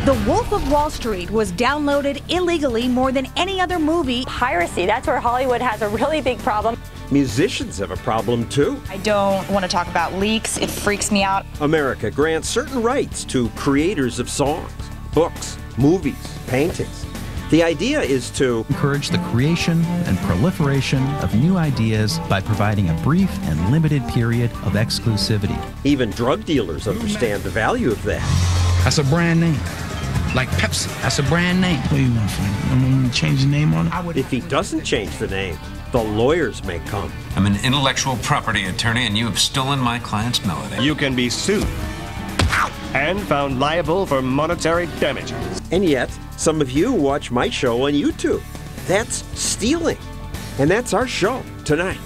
The Wolf of Wall Street was downloaded illegally more than any other movie. Piracy, that's where Hollywood has a really big problem. Musicians have a problem too. I don't want to talk about leaks. It freaks me out. America grants certain rights to creators of songs, books, movies, paintings. The idea is to encourage the creation and proliferation of new ideas by providing a brief and limited period of exclusivity. Even drug dealers understand the value of that. That's a brand name. Like Pepsi, that's a brand name. What do you want from me? I'm going to change the name on it? If he doesn't change the name, the lawyers may come. I'm an intellectual property attorney, and you have stolen my client's melody. You can be sued and found liable for monetary damages. And yet, some of you watch my show on YouTube. That's stealing. And that's our show tonight.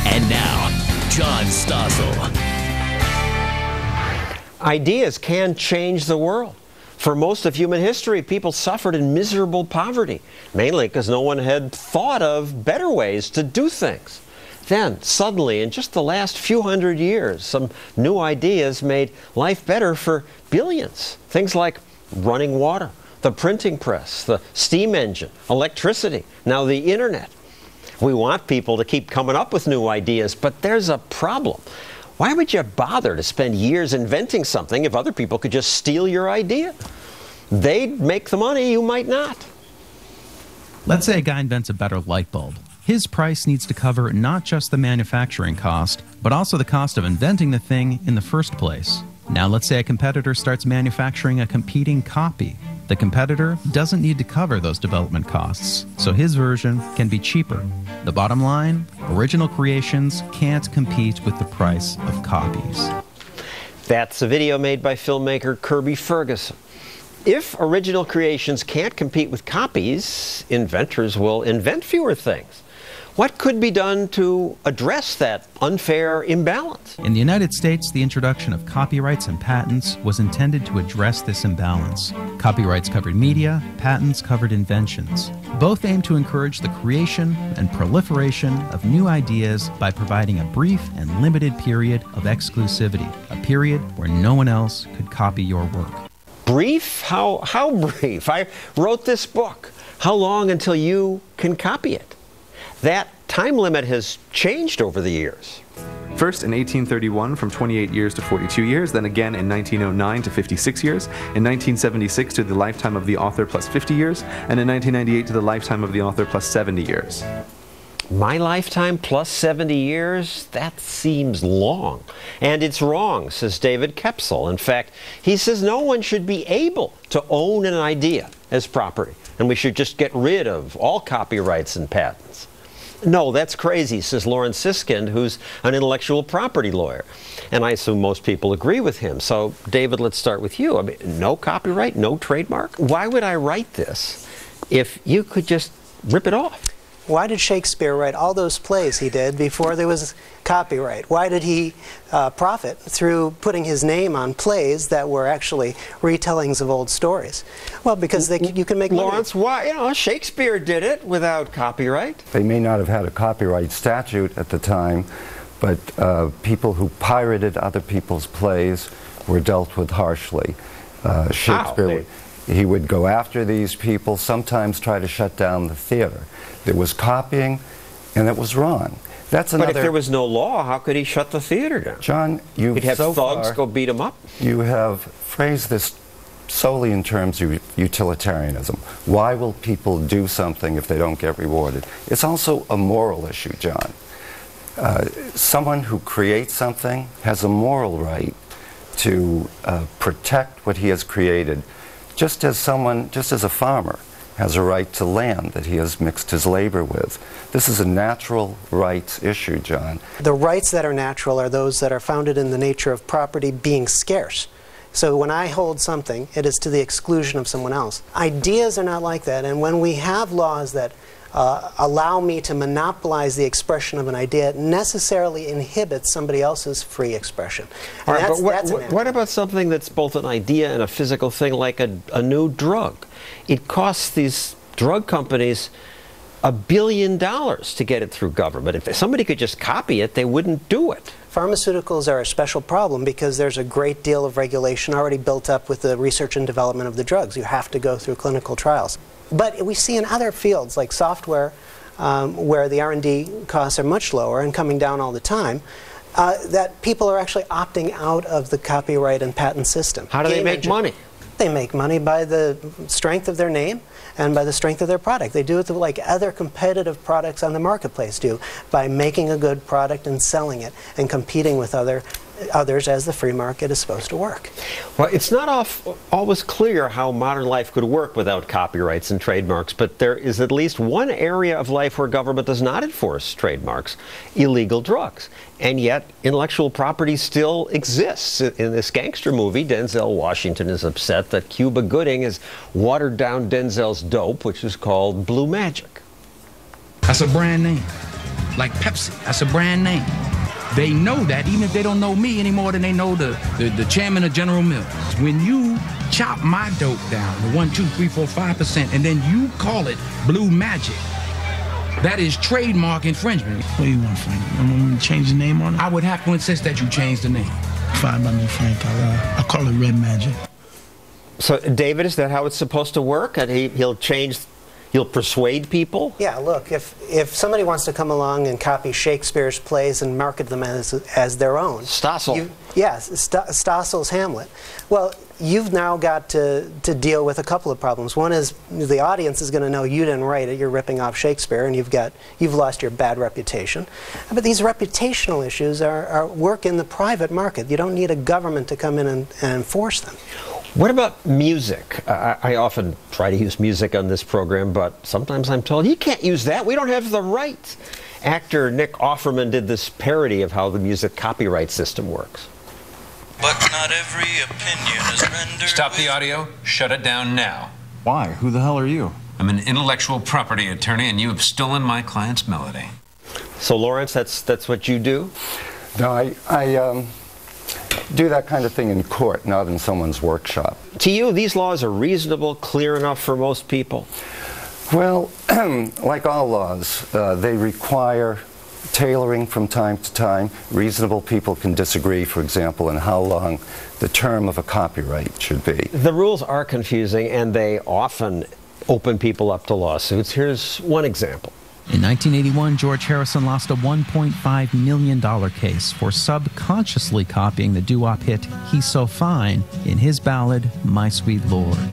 And now, John Stossel. Ideas can change the world. For most of human history, people suffered in miserable poverty, mainly because no one had thought of better ways to do things. Then, suddenly, in just the last few hundred years, some new ideas made life better for billions. Things like running water, the printing press, the steam engine, electricity, now the internet. We want people to keep coming up with new ideas, but there's a problem. Why would you bother to spend years inventing something if other people could just steal your idea? They'd make the money, you might not. Let's say a guy invents a better light bulb. His price needs to cover not just the manufacturing cost, but also the cost of inventing the thing in the first place. Now let's say a competitor starts manufacturing a competing copy. The competitor doesn't need to cover those development costs, so his version can be cheaper. The bottom line, original creations can't compete with the price of copies. That's a video made by filmmaker Kirby Ferguson. If original creations can't compete with copies, inventors will invent fewer things. What could be done to address that unfair imbalance? In the United States, the introduction of copyrights and patents was intended to address this imbalance. Copyrights covered media, patents covered inventions. Both aim to encourage the creation and proliferation of new ideas by providing a brief and limited period of exclusivity, a period where no one else could copy your work. Brief? How brief? I wrote this book. How long until you can copy it? That time limit has changed over the years. First in 1831 from 28 years to 42 years, then again in 1909 to 56 years, in 1976 to the lifetime of the author plus 50 years, and in 1998 to the lifetime of the author plus 70 years. My lifetime plus 70 years? That seems long. And it's wrong, says David Kepsel. In fact, he says no one should be able to own an idea as property, and we should just get rid of all copyrights and patents. No, that's crazy, says Lawrence Siskind, who's an intellectual property lawyer. And I assume most people agree with him. So, David, let's start with you. I mean, no copyright, no trademark? Why would I write this if you could just rip it off? Why did Shakespeare write all those plays he did before there was copyright? Why did he profit through putting his name on plays that were actually retellings of old stories? Well, because you can make money. Lawrence, why? You know, Shakespeare did it without copyright. They may not have had a copyright statute at the time, but people who pirated other people's plays were dealt with harshly. Shakespeare, he would go after these people, sometimes try to shut down the theater. There was copying, and it was wrong. That's another. But if there was no law, how could he shut the theater down? John, you've He'd have so thugs far, go beat him up? You have phrased this solely in terms of utilitarianism. Why will people do something if they don't get rewarded? It's also a moral issue, John. Someone who creates something has a moral right to protect what he has created, just as a farmer has a right to land that he has mixed his labor with. This is a natural rights issue, John. The rights that are natural are those that are founded in the nature of property being scarce. So when I hold something, it is to the exclusion of someone else. Ideas are not like that, and when we have laws that allow me to monopolize the expression of an idea, it necessarily inhibits somebody else's free expression. All right, but what about something that's both an idea and a physical thing, like a new drug? It costs these drug companies $1 billion to get it through government. If somebody could just copy it, they wouldn't do it. Pharmaceuticals are a special problem because there's a great deal of regulation already built up with the research and development of the drugs. You have to go through clinical trials. But we see in other fields like software, where the R&D costs are much lower and coming down all the time, that people are actually opting out of the copyright and patent system. How do they make money? They make money by the strength of their name and by the strength of their product. They do it like other competitive products on the marketplace do, by making a good product and selling it and competing with others as the free market is supposed to work. Well, it's not always clear how modern life could work without copyrights and trademarks, but there is at least one area of life where government does not enforce trademarks: illegal drugs. And yet, intellectual property still exists. In this gangster movie, Denzel Washington is upset that Cuba Gooding has watered down Denzel's dope, which is called Blue Magic. That's a brand name. Like Pepsi, that's a brand name. They know that even if they don't know me any more than they know the chairman of General Mills. When you chop my dope down to 1, 2, 3, 4, 5%, and then you call it Blue Magic, that is trademark infringement. What do you want, Frank? You want me to change the name on it? I would have to insist that you change the name. Fine by me, Frank. I'll call it Red Magic. So, David, is that how it's supposed to work? And he'll persuade people? Yeah, look, if somebody wants to come along and copy Shakespeare's plays and market them as their own. Stossel. Yes, Stossel's Hamlet. Well, you've now got to deal with a couple of problems. One is the audience is going to know you didn't write it, you're ripping off Shakespeare, and you've lost your bad reputation. But these reputational issues work in the private market. You don't need a government to come in and enforce them. What about music? I often try to use music on this program, but sometimes I'm told, you can't use that, we don't have the rights. Actor Nick Offerman did this parody of how the music copyright system works. But not every opinion is rendered. Stop the audio. Shut it down now. Why? Who the hell are you? I'm an intellectual property attorney, and you have stolen my client's melody. So, Lawrence, that's what you do? No, I do that kind of thing in court, not in someone's workshop. To you, these laws are reasonable, clear enough for most people? Well, like all laws, they require tailoring from time to time. Reasonable people can disagree, for example, on how long the term of a copyright should be. The rules are confusing, and they often open people up to lawsuits. Here's one example. In 1981, George Harrison lost a $1.5 million case for subconsciously copying the doo-wop hit He's So Fine in his ballad, My Sweet Lord.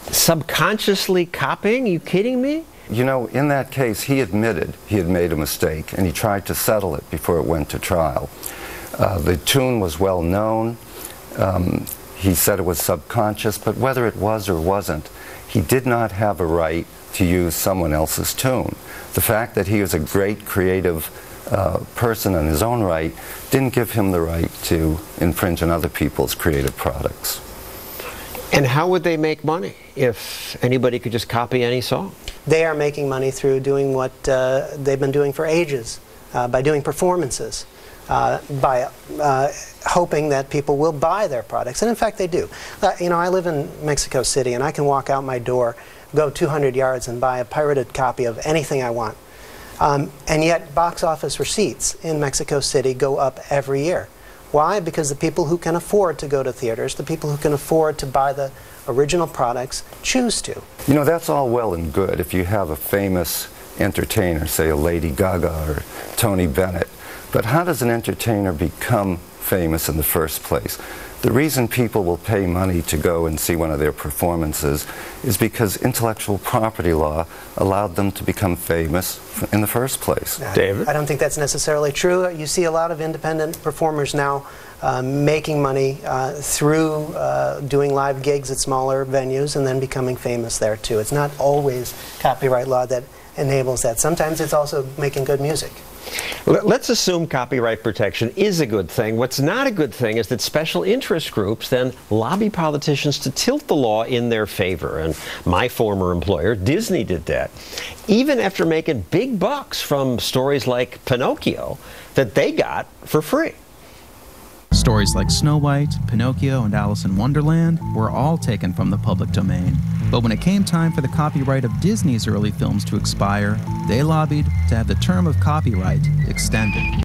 Subconsciously copying? Are you kidding me? You know, in that case, he admitted he had made a mistake, and he tried to settle it before it went to trial. The tune was well known. He said it was subconscious, but whether it was or wasn't, he did not have a right to use someone else's tune. The fact that he was a great creative person in his own right didn't give him the right to infringe on other people's creative products. And how would they make money if anybody could just copy any song? They are making money through doing what they've been doing for ages, by doing performances, by hoping that people will buy their products. And in fact, they do. You know, I live in Mexico City, and I can walk out my door, go 200 yards, and buy a pirated copy of anything I want. And yet, box office receipts in Mexico City go up every year. Why? Because the people who can afford to go to theaters, the people who can afford to buy the original products, choose to. You know, that's all well and good if you have a famous entertainer, say a Lady Gaga or Tony Bennett. But how does an entertainer become famous in the first place? The reason people will pay money to go and see one of their performances is because intellectual property law allowed them to become famous in the first place. David? I don't think that's necessarily true. You see a lot of independent performers now making money through doing live gigs at smaller venues and then becoming famous there too. It's not always copyright law that enables that. Sometimes it's also making good music. Let's assume copyright protection is a good thing. What's not a good thing is that special interest groups then lobby politicians to tilt the law in their favor. And my former employer, Disney, did that. Even after making big bucks from stories like Pinocchio that they got for free. Stories like Snow White, Pinocchio, and Alice in Wonderland were all taken from the public domain. But when it came time for the copyright of Disney's early films to expire, they lobbied to have the term of copyright extended.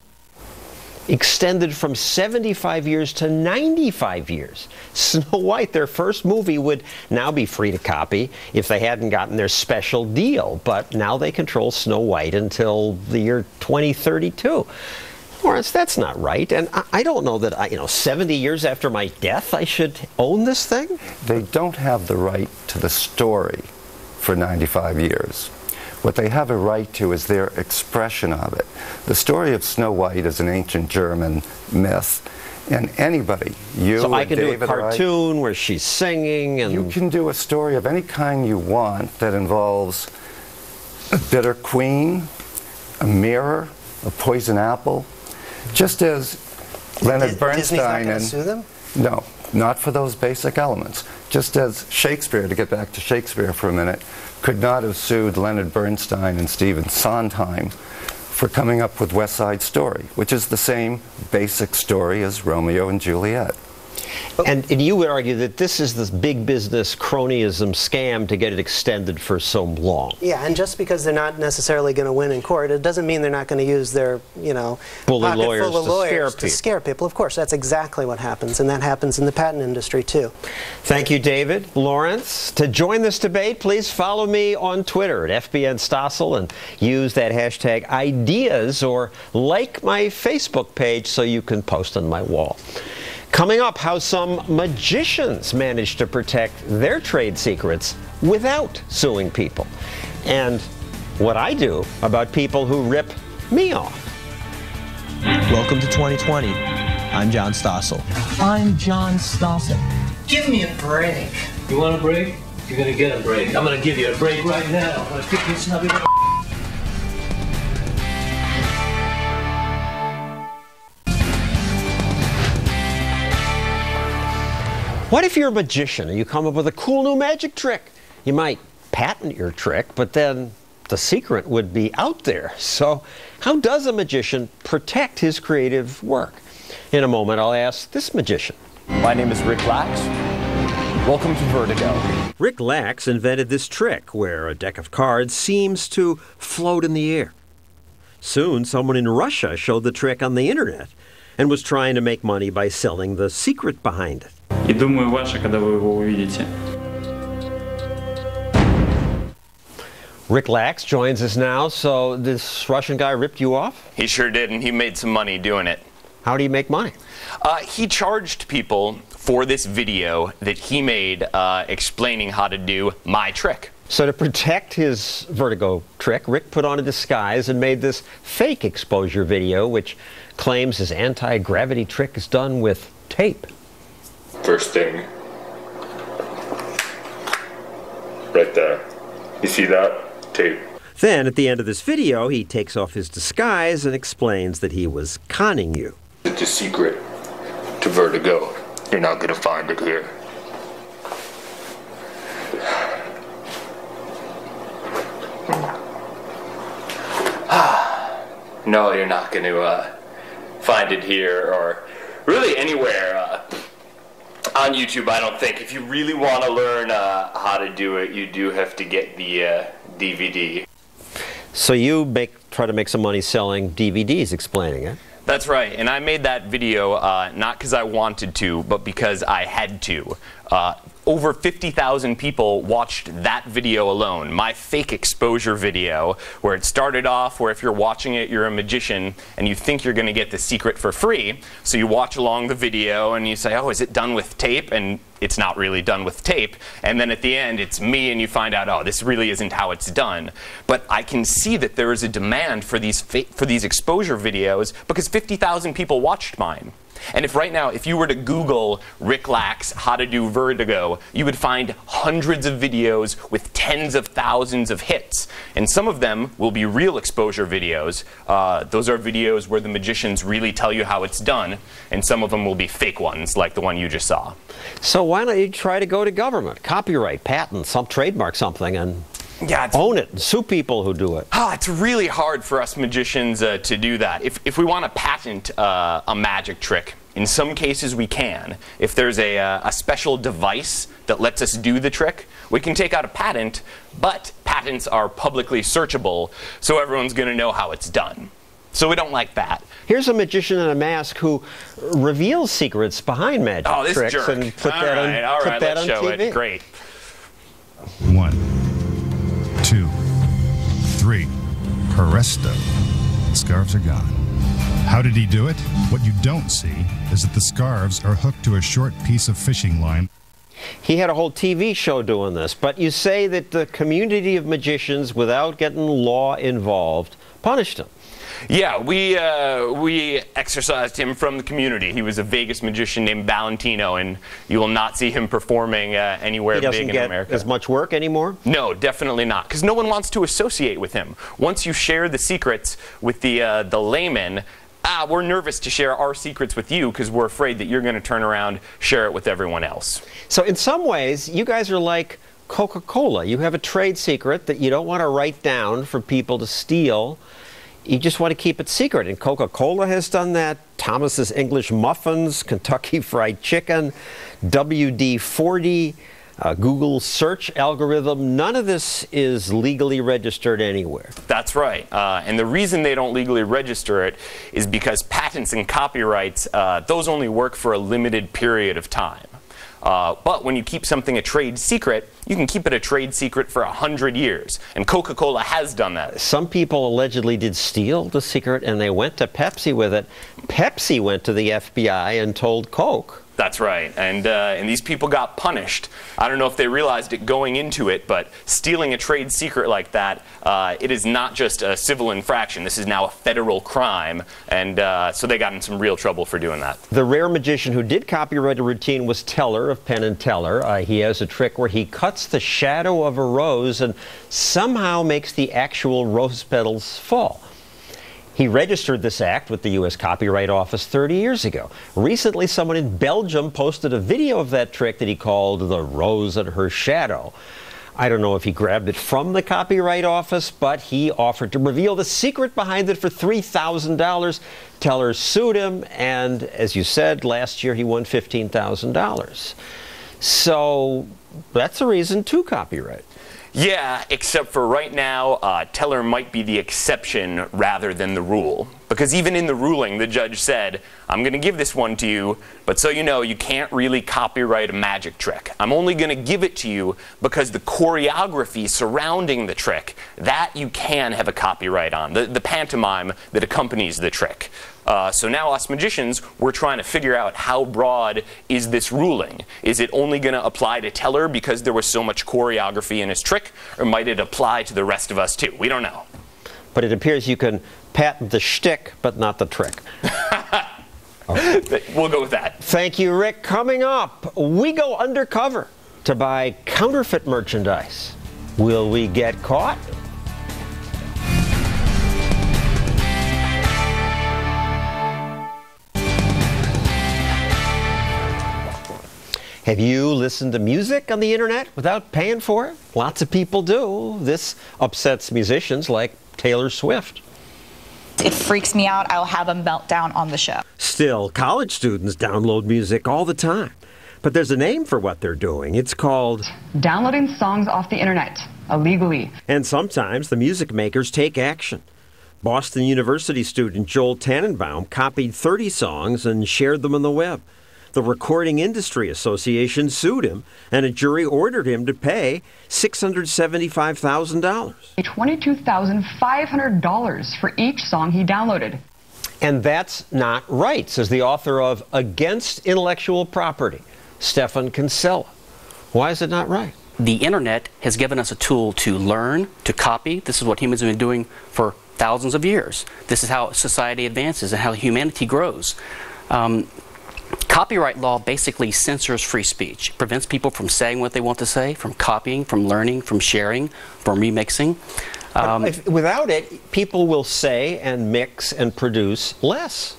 Extended from 75 years to 95 years. Snow White, their first movie, would now be free to copy if they hadn't gotten their special deal. But now they control Snow White until the year 2032. Lawrence, that's not right. And I don't know that, 70 years after my death, I should own this thing? They don't have the right to the story for 95 years. What they have a right to is their expression of it. The story of Snow White is an ancient German myth, and anybody, you so I can David do a cartoon where she's singing, and you can do a story of any kind you want that involves a bitter queen, a mirror, a poison apple, just as Leonard Bernstein Disney's not going to sue them? No, not for those basic elements. Just as Shakespeare, to get back to Shakespeare for a minute, could not have sued Leonard Bernstein and Stephen Sondheim for coming up with West Side Story, which is the same basic story as Romeo and Juliet. And you would argue that this is this big business cronyism scam to get it extended for so long. Yeah, and just because they're not necessarily going to win in court, it doesn't mean they're not going to use their, bully lawyers lawyers to scare people. Of course, that's exactly what happens, and that happens in the patent industry too. Thank you, David. Lawrence, to join this debate, please follow me on Twitter at FBN Stossel and use that hashtag ideas, or like my Facebook page so you can post on my wall. Coming up, how some magicians manage to protect their trade secrets without suing people. And what I do about people who rip me off. Welcome to 2020. I'm John Stossel. I'm John Stossel. Give me a break. You want a break? You're gonna get a break. I'm gonna give you a break right now. I'm gonna kick you snubby. What if you're a magician and you come up with a cool new magic trick? You might patent your trick, but then the secret would be out there. So how does a magician protect his creative work? In a moment, I'll ask this magician. My name is Rick Lax. Welcome to Vertigo. Rick Lax invented this trick where a deck of cards seems to float in the air. Soon, someone in Russia showed the trick on the internet and was trying to make money by selling the secret behind it. И думаю, ваше, когда вы его увидите. Rick Lax joins us now. So this Russian guy ripped you off? He sure did, and he made some money doing it. How do you make money? He charged people for this video that he made explaining how to do my trick. So to protect his vertigo trick, Rick put on a disguise and made this fake exposure video which claims his anti-gravity trick is done with tape. First thing, right there. You see that? Tape. Then, at the end of this video, he takes off his disguise and explains that he was conning you. It's a secret to Vertigo. You're not going to find it here. No, you're not going to find it here or really anywhere. On YouTube, I don't think. If you really want to learn how to do it, you do have to get the DVD. So you try to make some money selling DVDs explaining it. That's right, and I made that video not because I wanted to, but because I had to. Over 50,000 people watched that video alone, my fake exposure video, where it started off where if you're watching it, you're a magician, and you think you're going to get the secret for free, so you watch along the video and you say, oh, is it done with tape? And it's not really done with tape. And then at the end, it's me, and you find out, oh, this really isn't how it's done. But I can see that there is a demand for these exposure videos because 50,000 people watched mine. And if right now, if you were to Google Rick Lax how to do Vertigo, you would find hundreds of videos with tens of thousands of hits. And some of them will be real exposure videos. Those are videos where the magicians really tell you how it's done. And some of them will be fake ones, like the one you just saw. So why don't you try to go to government, copyright, patent, trademark something, and own it, and sue people who do it? It's really hard for us magicians to do that. If we want to patent a magic trick, In some cases we can. If there's a special device that lets us do the trick, we can take out a patent, but patents are publicly searchable, so everyone's going to know how it's done. So we don't like that. Here's a magician in a mask who reveals secrets behind magic tricks jerk. and put that on show TV. It. Great. 1, 2, 3. Presto. The scarves are gone. How did he do it? What you don't see is that the scarves are hooked to a short piece of fishing line. He had a whole TV show doing this, but you say that the community of magicians, without getting law involved, punished him. Yeah, we exorcised him from the community. He was a Vegas magician named Valentino, and you will not see him performing anywhere big in America. He doesn't get as much work anymore? No, definitely not, because no one wants to associate with him. Once you share the secrets with the layman, we're nervous to share our secrets with you because we're afraid that you're going to turn around, share it with everyone else. So in some ways, you guys are like Coca-Cola. You have a trade secret that you don't want to write down for people to steal. You just want to keep it secret. And Coca-Cola has done that. Thomas's English Muffins, Kentucky Fried Chicken, WD-40, Google search algorithm. None of this is legally registered anywhere. That's right. And the reason they don't legally register it is because patents and copyrights, those only work for a limited period of time. But when you keep something a trade secret, you can keep it a trade secret for 100 years. And Coca-Cola has done that. Some people allegedly did steal the secret and they went to Pepsi with it. Pepsi went to the FBI and told Coke. That's right. And these people got punished. I don't know if they realized it going into it, but stealing a trade secret like that, it is not just a civil infraction. This is now a federal crime. And so they got in some real trouble for doing that. The rare magician who did copyright a routine was Teller of Penn and Teller. He has a trick where he cuts the shadow of a rose and somehow makes the actual rose petals fall. He registered this act with the U.S. Copyright Office 30 years ago. Recently, someone in Belgium posted a video of that trick that he called the Rose and Her Shadow. I don't know if he grabbed it from the Copyright Office, but he offered to reveal the secret behind it for $3,000. Teller sued him, and as you said, last year he won $15,000. So that's a reason to copyright. Yeah, except for right now, Teller might be the exception rather than the rule. Because even in the ruling, the judge said, I'm going to give this one to you, but so you know, you can't really copyright a magic trick. I'm only going to give it to you because the choreography surrounding the trick, that you can have a copyright on, the pantomime that accompanies the trick. So now us magicians, we're trying to figure out how broad is this ruling. Is it only going to apply to Teller because there was so much choreography in his trick, or might it apply to the rest of us too? We don't know. But it appears you can patent the shtick, but not the trick. Okay. We'll go with that. Thank you, Rick. Coming up, we go undercover to buy counterfeit merchandise. Will we get caught? Have you listened to music on the internet without paying for it? Lots of people do. This upsets musicians like Taylor Swift. It freaks me out. I'll have a meltdown on the show. Still, college students download music all the time. But there's a name for what they're doing. It's called downloading songs off the internet illegally. And sometimes the music makers take action. Boston University student Joel Tannenbaum copied 30 songs and shared them on the web. The Recording Industry Association sued him, and a jury ordered him to pay $675,000. $22,500 for each song he downloaded. And that's not right, says the author of Against Intellectual Property, Stefan Kinsella. Why is it not right? The internet has given us a tool to learn, to copy. This is what humans have been doing for thousands of years. This is how society advances and how humanity grows. Copyright law basically censors free speech, prevents people from saying what they want to say, from copying, from learning, from sharing, from remixing. Without it, people will say and mix and produce less.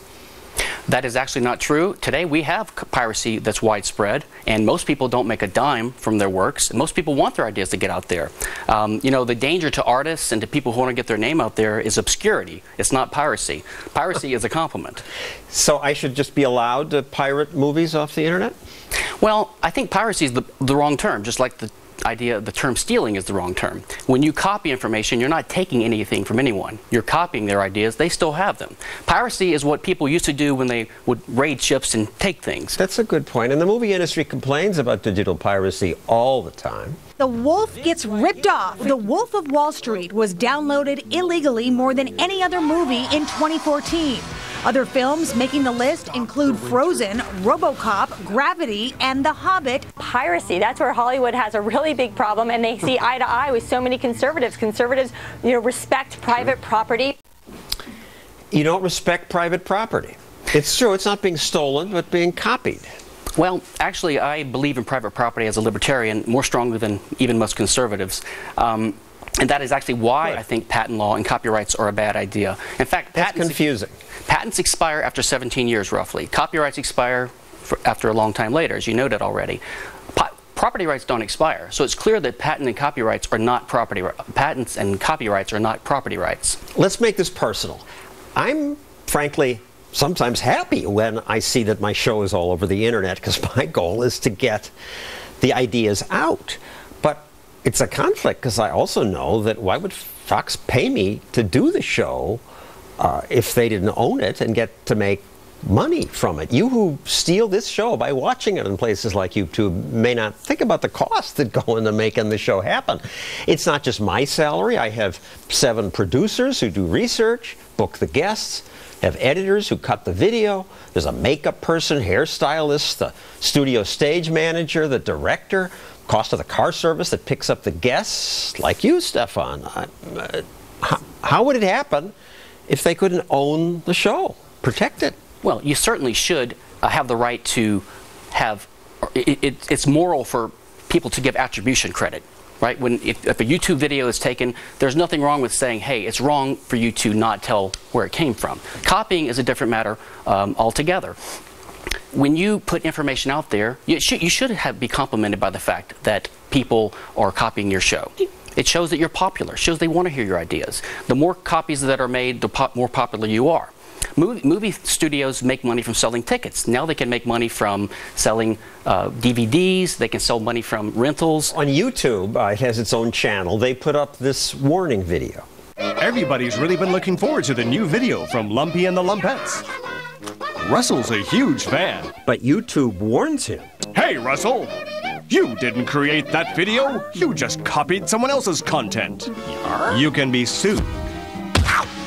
That is actually not true. Today we have piracy that's widespread, and most people don't make a dime from their works. And most people want their ideas to get out there. You know, the danger to artists and to people who want to get their name out there is obscurity. It's not piracy. Piracy is a compliment. So I should just be allowed to pirate movies off the internet? Well, I think piracy is the wrong term, just like the term stealing is the wrong term. When you copy information, you're not taking anything from anyone. You're copying their ideas. They still have them. Piracy is what people used to do when they would raid ships and take things. That's a good point. And the movie industry complains about digital piracy all the time. The Wolf gets ripped off. The Wolf of Wall Street was downloaded illegally more than any other movie in 2014. Other films making the list include Frozen, RoboCop, Gravity, and The Hobbit. Piracy, that's where Hollywood has a really big problem, and they see eye to eye with so many conservatives. Conservatives, you know, respect private property. You don't respect private property. It's true, it's not being stolen, but being copied. Well, actually, I believe in private property as a libertarian more strongly than even most conservatives. And that is actually why I think patent law and copyrights are a bad idea. In fact, that's confusing. Patents expire after 17 years, roughly. Copyrights expire after a long time later, as you noted already. Property rights don't expire, so it's clear that patent and copyrights are not patents and copyrights are not property rights. Let's make this personal. I'm frankly sometimes happy when I see that my show is all over the internet, because my goal is to get the ideas out. But it's a conflict, because I also know that why would Fox pay me to do the show if they didn't own it and get to make money from it? You who steal this show by watching it in places like YouTube may not think about the costs that go into making the show happen. It's not just my salary. I have 7 producers who do research, book the guests, have editors who cut the video. There's a makeup person, hairstylist, the studio stage manager, the director, cost of the car service that picks up the guests, like you, Stefan. How would it happen if they couldn't own the show, protect it? Well, you certainly should have the right to have, it's moral for people to give attribution credit, right? If a YouTube video is taken, there's nothing wrong with saying, hey, it's wrong for you to not tell where it came from. Copying is a different matter altogether. When you put information out there, you should be complimented by the fact that people are copying your show. It shows that you're popular. It shows they want to hear your ideas. The more copies that are made, the more popular you are. Movie studios make money from selling tickets. Now they can make money from selling DVDs. They can sell money from rentals. On YouTube, it has its own channel. They put up this warning video. Everybody's really been looking forward to the new video from Lumpy and the Lumpettes. Russell's a huge fan. But YouTube warns him. Hey, Russell! You didn't create that video. You just copied someone else's content. You can be sued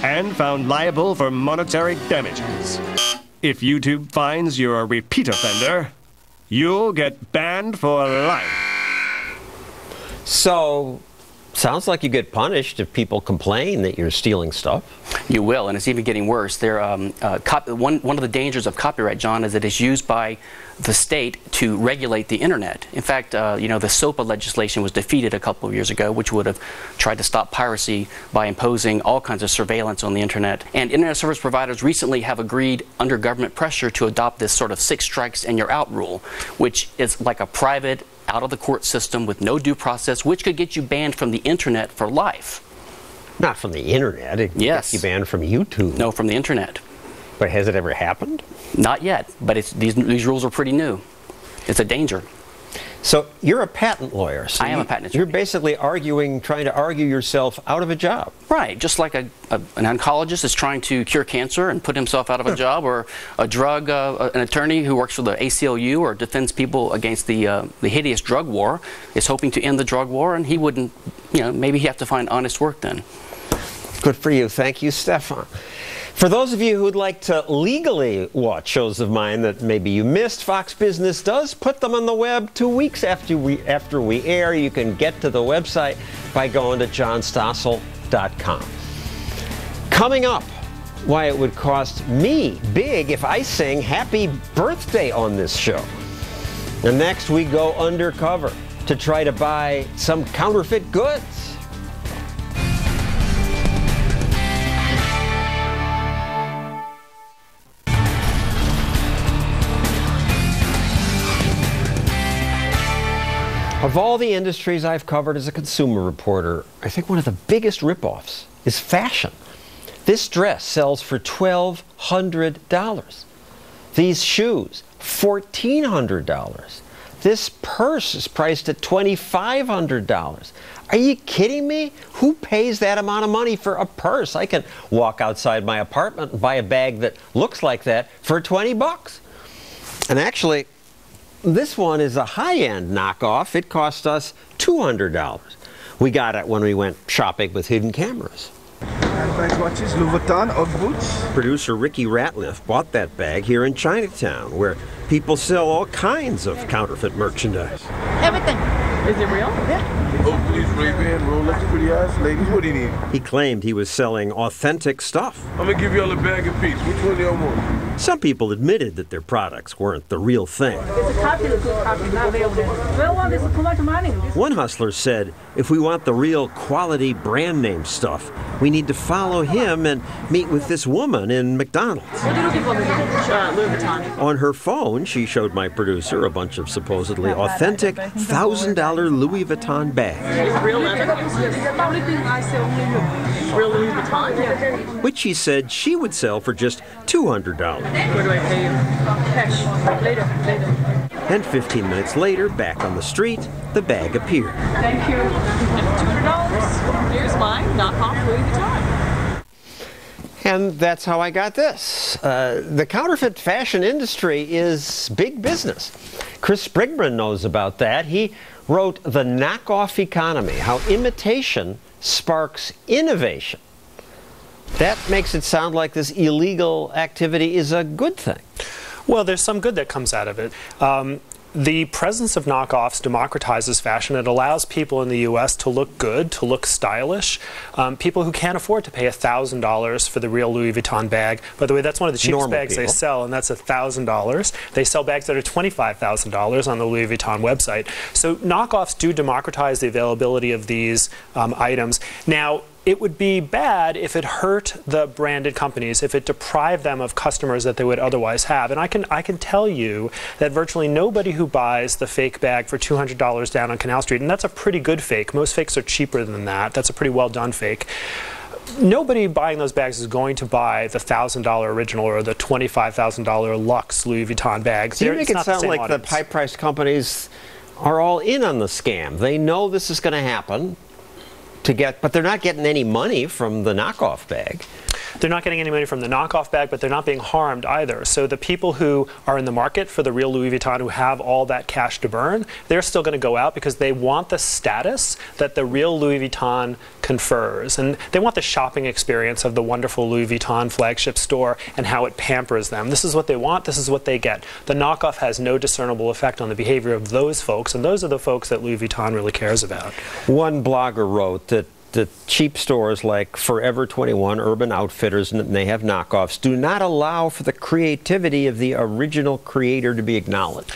and found liable for monetary damages. If YouTube finds you're a repeat offender, you'll get banned for life. So, sounds like you get punished if people complain that you're stealing stuff. You will, and it's even getting worse. One of the dangers of copyright, John, is that it's used by the state to regulate the internet. In fact, you know, the SOPA legislation was defeated a couple of years ago, which would have tried to stop piracy by imposing all kinds of surveillance on the internet. And internet service providers recently have agreed under government pressure to adopt this sort of 6 strikes and you're out rule, which is like a private, out-of-the-court system with no due process, which could get you banned from the internet for life. Not from the internet. It gets you banned from YouTube. No, from the internet. But has it ever happened? Not yet, but these rules are pretty new. It's a danger. So you're a patent lawyer. So I am a patent attorney. You're basically trying to argue yourself out of a job. Right, just like an oncologist is trying to cure cancer and put himself out of a job, or an attorney who works for the ACLU or defends people against the hideous drug war is hoping to end the drug war, and he wouldn't, you know, maybe he'd have to find honest work then. Good for you. Thank you, Stefan. For those of you who'd like to legally watch shows of mine that maybe you missed, Fox Business does put them on the web 2 weeks after we air. You can get to the website by going to johnstossel.com. Coming up, why it would cost me big if I sang Happy Birthday on this show. And next we go undercover to try to buy some counterfeit goods. Of all the industries I've covered as a consumer reporter, I think one of the biggest ripoffs is fashion. This dress sells for $1,200. These shoes, $1,400. This purse is priced at $2,500. Are you kidding me? Who pays that amount of money for a purse? I can walk outside my apartment and buy a bag that looks like that for 20 bucks. And actually, this one is a high-end knockoff. It cost us $200. We got it when we went shopping with hidden cameras. Nice watches, Louis Vuitton, Ugg boots. Producer Ricky Ratliff bought that bag here in Chinatown, where people sell all kinds of counterfeit merchandise. Everything. Is it real? Yeah. Oh, please, Ray-Ban, Rolex, pretty ass ladies. What do you need? He claimed he was selling authentic stuff. I'm gonna give y'all a bag apiece. Which one do y'all want? Some people admitted that their products weren't the real thing. It's a copy, it's a copy, not real. Well, this is too much money. One hustler said, if we want the real quality brand name stuff, we need to follow him and meet with this woman in McDonald's. What are you looking for, Louis Vuitton? On her phone, she showed my producer a bunch of supposedly authentic $1,000 Louis Vuitton bags. It's real leather? The only thing I sell here is real Louis Vuitton. Which she said she would sell for just $200. Where do I pay you? Cash. Later. And 15 minutes later, back on the street, the bag appeared. Thank you. $200. Here's mine. Knockoff Louis Vuitton. And that's how I got this. The counterfeit fashion industry is big business. Chris Sprigman knows about that. He wrote The Knockoff Economy, How Imitation Sparks Innovation. That makes it sound like this illegal activity is a good thing. Well, there's some good that comes out of it. The presence of knockoffs democratizes fashion. It allows people in the U.S. to look good, to look stylish. People who can't afford to pay $1,000 for the real Louis Vuitton bag. By the way, that's one of the cheapest Normal bags people. they sell, and that's $1,000. They sell bags that are $25,000 on the Louis Vuitton website. So knockoffs do democratize the availability of these items. Now, it would be bad if it hurt the branded companies, if it deprived them of customers that they would otherwise have. And I can tell you that virtually nobody who buys the fake bag for $200 down on Canal Street, and that's a pretty good fake. Most fakes are cheaper than that. That's a pretty well done fake. Nobody buying those bags is going to buy the $1,000 original or the $25,000 luxe Louis Vuitton bags. You make it sound like the high-priced companies are all in on the scam. They know this is going to happen. But they're not getting any money from the knockoff bag. They're not getting any money from the knockoff bag, but they're not being harmed either. So the people who are in the market for the real Louis Vuitton, who have all that cash to burn, they're still going to go out because they want the status that the real Louis Vuitton confers. And they want the shopping experience of the wonderful Louis Vuitton flagship store and how it pampers them. This is what they want. This is what they get. The knockoff has no discernible effect on the behavior of those folks, and those are the folks that Louis Vuitton really cares about. One blogger wrote that the cheap stores like Forever 21, Urban Outfitters, and they have knockoffs, do not allow for the creativity of the original creator to be acknowledged.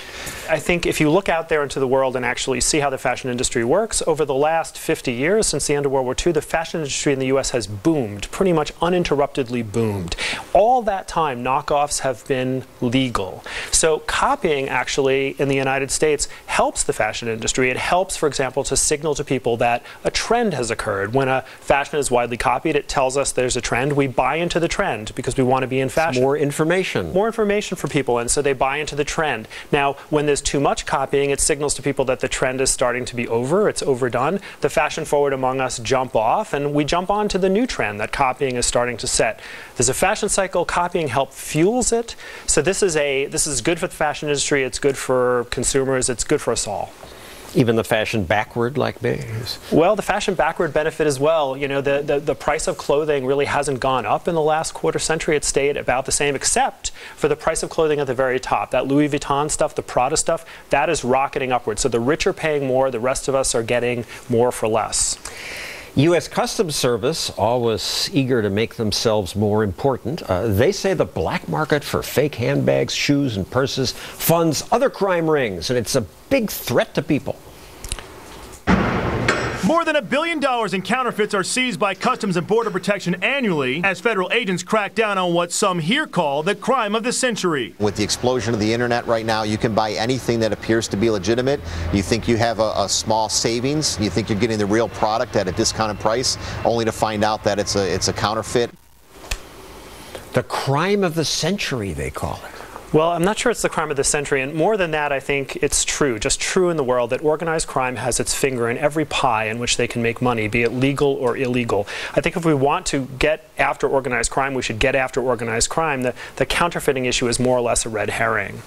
I think if you look out there into the world and actually see how the fashion industry works, over the last 50 years, since the end of World War II, the fashion industry in the U.S. has boomed, pretty much uninterruptedly boomed. All that time, knockoffs have been legal. So copying, actually, in the United States helps the fashion industry. It helps, for example, to signal to people that a trend has occurred. When a fashion is widely copied, it tells us there's a trend. We buy into the trend because we want to be in fashion. More information. More information for people, and so they buy into the trend. Now, when there's too much copying, it signals to people that the trend is starting to be over, it's overdone. The fashion forward among us jump off, and we jump on to the new trend that copying is starting to set. There's a fashion cycle, copying help fuels it. So this is good for the fashion industry, it's good for consumers, it's good for us all. Even the fashion backward like me? Well, the fashion backward benefit as well. You know, the price of clothing really hasn't gone up in the last quarter century. It stayed about the same, except for the price of clothing at the very top. That Louis Vuitton stuff, the Prada stuff, that is rocketing upwards. So the rich are paying more, the rest of us are getting more for less. U.S. Customs Service, always eager to make themselves more important. They say the black market for fake handbags, shoes, and purses funds other crime rings, and it's a big threat to people. More than than $1 billion in counterfeits are seized by Customs and Border Protection annually as federal agents crack down on what some here call the crime of the century. With the explosion of the internet right now, you can buy anything that appears to be legitimate. You think you have a small savings, you think you're getting the real product at a discounted price, only to find out that it's a counterfeit. The crime of the century, they call it. Well, I'm not sure it's the crime of the century, and more than that, I think it's true, just true in the world, that organized crime has its finger in every pie in which they can make money, be it legal or illegal. I think if we want to get after organized crime, we should get after organized crime. The counterfeiting issue is more or less a red herring.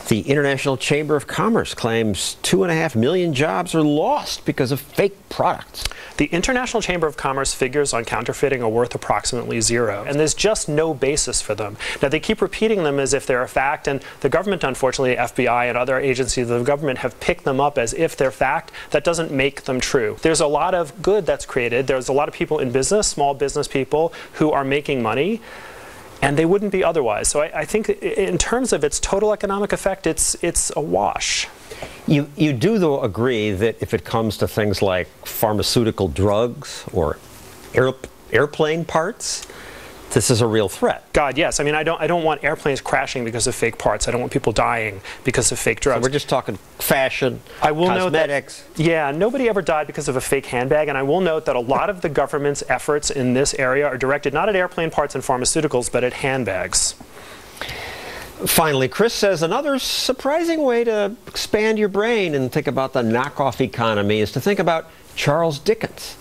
The International Chamber of Commerce claims 2.5 million jobs are lost because of fake products. The International Chamber of Commerce figures on counterfeiting are worth approximately zero, and there's just no basis for them. Now, they keep repeating them as if they're a fact, and the government, unfortunately, FBI and other agencies of the government have picked them up as if they're fact. That doesn't make them true. There's a lot of good that's created. There's a lot of people in business, small business people, who are making money, and they wouldn't be otherwise. So I think in terms of its total economic effect, it's a wash. You do, though, agree that if it comes to things like pharmaceutical drugs or airplane parts, this is a real threat. God, yes. I mean, I don't want airplanes crashing because of fake parts. I don't want people dying because of fake drugs. So we're just talking fashion, I will cosmetics. Note that, yeah, nobody ever died because of a fake handbag, and I will note that a lot of the government's efforts in this area are directed not at airplane parts and pharmaceuticals, but at handbags. Finally, Chris says another surprising way to expand your brain and think about the knockoff economy is to think about Charles Dickens.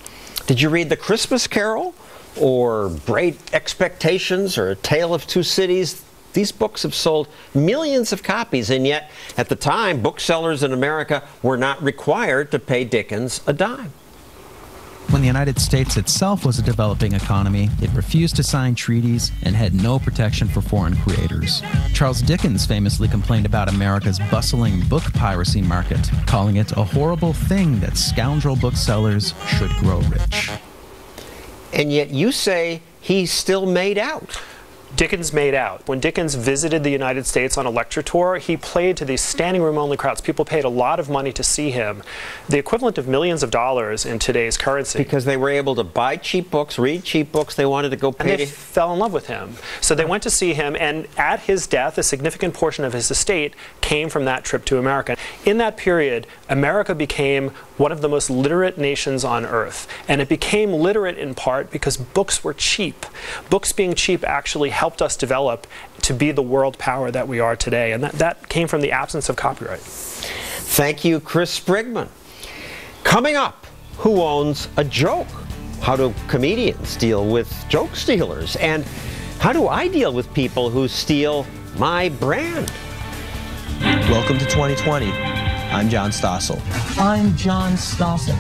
Did you read The Christmas Carol or Great Expectations or A Tale of Two Cities? These books have sold millions of copies, and yet at the time, booksellers in America were not required to pay Dickens a dime. When the United States itself was a developing economy, it refused to sign treaties and had no protection for foreign creators. Charles Dickens famously complained about America's bustling book piracy market, calling it a horrible thing that scoundrel booksellers should grow rich. And yet you say he still made out. Dickens made out. When Dickens visited the United States on a lecture tour, he played to these standing room only crowds. People paid a lot of money to see him, the equivalent of millions of dollars in today's currency. Because they were able to buy cheap books, read cheap books, they wanted to go pay. And they fell in love with him. So they went to see him, and at his death, a significant portion of his estate came from that trip to America. In that period, America became one of the most literate nations on earth. And it became literate in part because books were cheap. Books being cheap actually helped us develop to be the world power that we are today. And that came from the absence of copyright. Thank you, Chris Sprigman. Coming up, who owns a joke? How do comedians deal with joke stealers? And how do I deal with people who steal my brand? Welcome to 2020. I'm John Stossel. I'm John Stossel.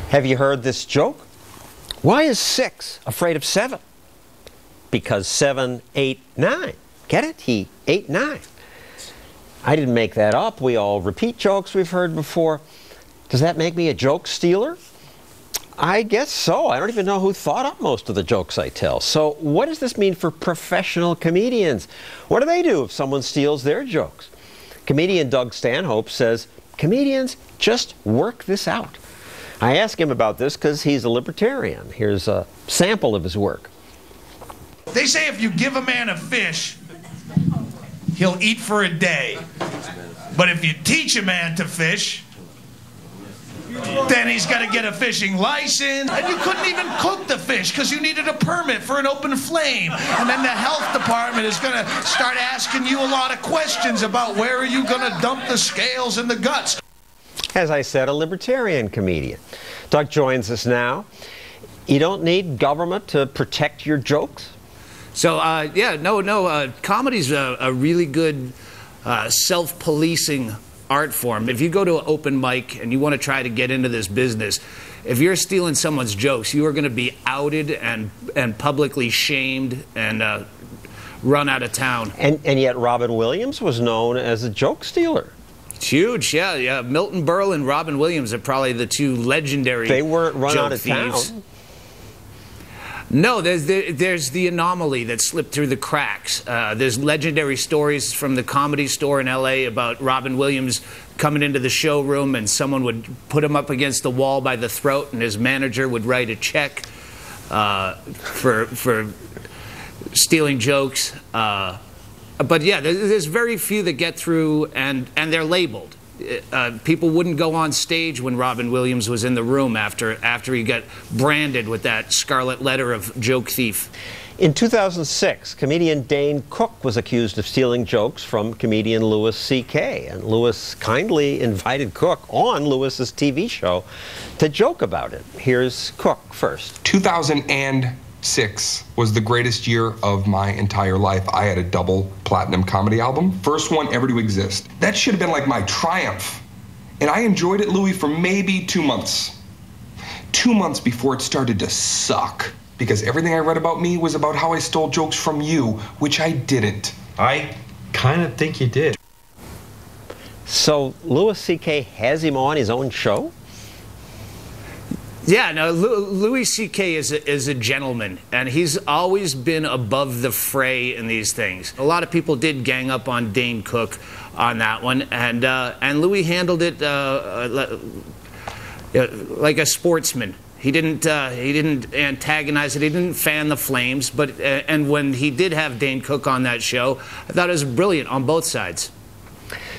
Have you heard this joke? Why is 6 afraid of 7? Because 7 ate 9. Get it? He ate 9. I didn't make that up. We all repeat jokes we've heard before. Does that make me a joke stealer? I guess so. I don't even know who thought up most of the jokes I tell. So what does this mean for professional comedians? What do they do if someone steals their jokes? Comedian Doug Stanhope says, comedians just work this out. I asked him about this because he's a libertarian. Here's a sample of his work. They say if you give a man a fish, he'll eat for a day. But if you teach a man to fish, then he's got to get a fishing license. And you couldn't even cook the fish because you needed a permit for an open flame. And then the health department is going to start asking you a lot of questions about where are you going to dump the scales and the guts. As I said, a libertarian comedian. Doug joins us now. You don't need government to protect your jokes? So, comedy's a really good self-policing art form. If you go to an open mic and you want to try to get into this business, if you're stealing someone's jokes, you are going to be outed and publicly shamed and run out of town. And yet Robin Williams was known as a joke stealer. It's huge, yeah. Milton Berle and Robin Williams are probably the two legendary They weren't run joke out of thieves. town. No, there's the anomaly that slipped through the cracks. There's legendary stories from the Comedy Store in L.A. about Robin Williams coming into the showroom and someone would put him up against the wall by the throat and his manager would write a check for stealing jokes. But yeah, there's very few that get through and they're labeled. People wouldn't go on stage when Robin Williams was in the room after he got branded with that scarlet letter of joke thief. In 2006, comedian Dane Cook was accused of stealing jokes from comedian Louis C.K. And Louis kindly invited Cook on Louis's TV show to joke about it. Here's Cook first. 2006 was the greatest year of my entire life. I had a double platinum comedy album. First one ever to exist. That should have been like my triumph. And I enjoyed it, Louis, for maybe 2 months. 2 months before it started to suck. Because everything I read about me was about how I stole jokes from you, which I didn't. I kind of think you did. So Louis C.K. has him on his own show? Yeah, no, Louis C.K. is a gentleman, and he's always been above the fray in these things. A lot of people did gang up on Dane Cook on that one, and Louis handled it like a sportsman. He didn't antagonize it. He didn't fan the flames. But and when he did have Dane Cook on that show, I thought it was brilliant on both sides.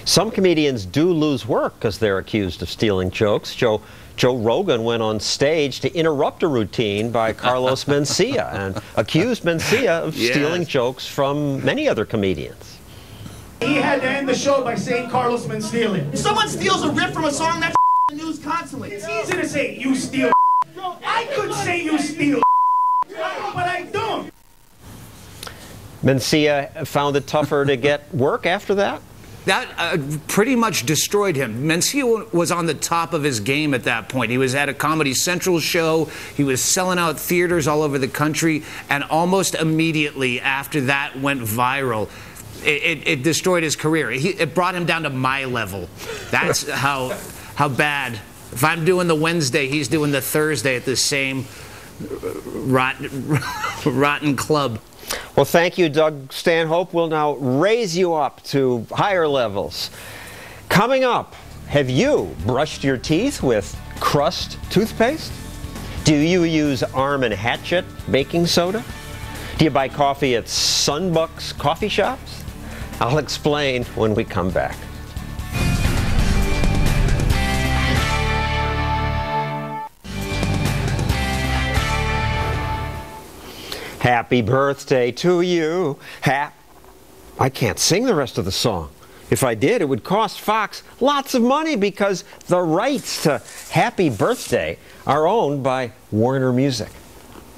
Some comedians do lose work because they're accused of stealing jokes. Joe Rogan went on stage to interrupt a routine by Carlos Mencia and accused Mencia of stealing jokes from many other comedians. He had to end the show by saying Carlos been stealing. If someone steals a riff from a song, that's the news constantly. It's easy to say you steal. I could say you steal, but I don't. Mencia found it tougher to get work after that? That pretty much destroyed him. Mencia was on the top of his game at that point. He was at a Comedy Central show. He was selling out theaters all over the country. And almost immediately after that went viral, it destroyed his career. It brought him down to my level. That's how bad. If I'm doing the Wednesday, he's doing the Thursday at the same rotten club. Well, thank you, Doug Stanhope. We'll now raise you up to higher levels. Coming up, have you brushed your teeth with Crust toothpaste? Do you use Arm & Hatchet baking soda? Do you buy coffee at Sunbucks coffee shops? I'll explain when we come back. Happy birthday to you. I can't sing the rest of the song. If I did, it would cost Fox lots of money because the rights to Happy Birthday are owned by Warner Music.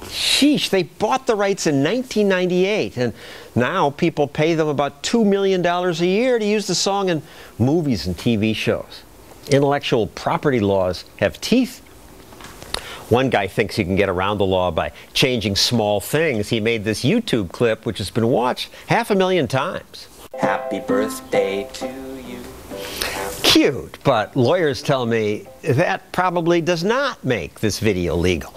Sheesh, they bought the rights in 1998, and now people pay them about $2 million a year to use the song in movies and TV shows. Intellectual property laws have teeth. One guy thinks you can get around the law by changing small things. He made this YouTube clip, which has been watched 500,000 times. Happy birthday to you. Cute, but lawyers tell me that probably does not make this video legal.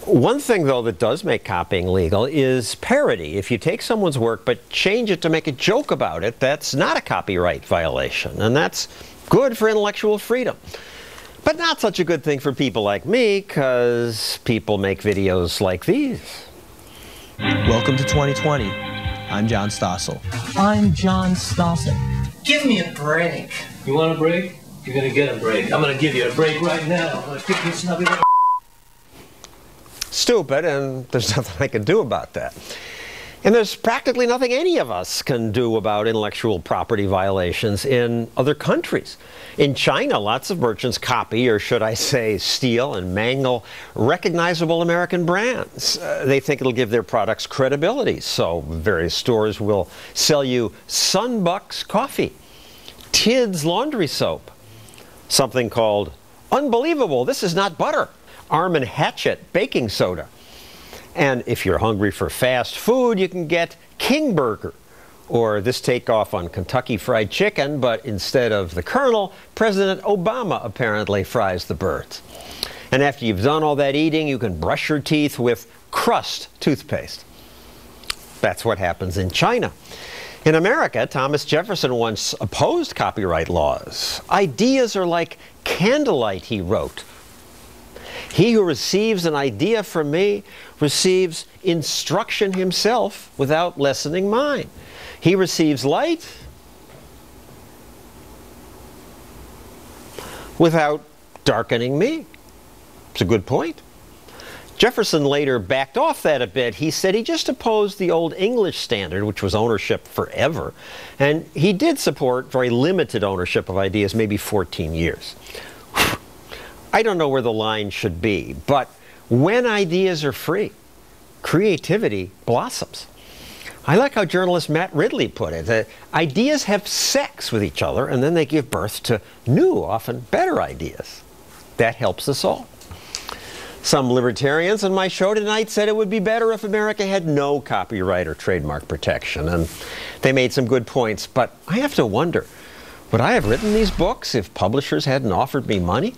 One thing, though, that does make copying legal is parody. If you take someone's work but change it to make a joke about it, that's not a copyright violation, and that's good for intellectual freedom. But not such a good thing for people like me, because people make videos like these. Welcome to 2020. I'm John Stossel. I'm John Stossel. Give me a break. You want a break? You're gonna get a break. I'm gonna give you a break right now. I'm gonna kick you snubby. Stupid, and there's nothing I can do about that. And there's practically nothing any of us can do about intellectual property violations in other countries. In China, lots of merchants copy, or should I say steal and mangle, recognizable American brands. They think it'll give their products credibility, so various stores will sell you Sunbucks coffee, Tid's laundry soap, something called Unbelievable, This Is Not Butter, Arm & Hatchet baking soda. And if you're hungry for fast food, you can get King Burger, or this takeoff on Kentucky Fried Chicken, but instead of the Colonel, President Obama apparently fries the birds. And after you've done all that eating, you can brush your teeth with crust toothpaste. That's what happens in China. In America, Thomas Jefferson once opposed copyright laws. Ideas are like candlelight, he wrote. He who receives an idea from me receives instruction himself without lessening mine. He receives light without darkening me. It's a good point. Jefferson later backed off that a bit. He said he just opposed the old English standard, which was ownership forever. And he did support very limited ownership of ideas, maybe 14 years. I don't know where the line should be, but when ideas are free, creativity blossoms. I like how journalist Matt Ridley put it, that ideas have sex with each other and then they give birth to new, often better ideas. That helps us all. Some libertarians on my show tonight said it would be better if America had no copyright or trademark protection, and they made some good points, but I have to wonder, would I have written these books if publishers hadn't offered me money?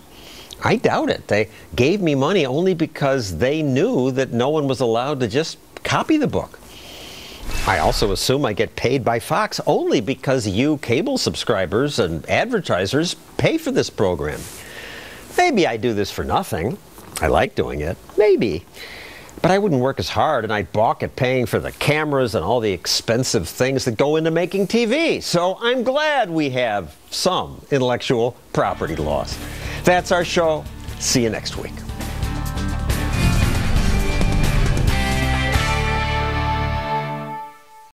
I doubt it. They gave me money only because they knew that no one was allowed to just copy the book. I also assume I get paid by Fox only because you cable subscribers and advertisers pay for this program. Maybe I do this for nothing. I like doing it. Maybe. But I wouldn't work as hard, and I'd balk at paying for the cameras and all the expensive things that go into making TV. So I'm glad we have some intellectual property laws. That's our show. See you next week.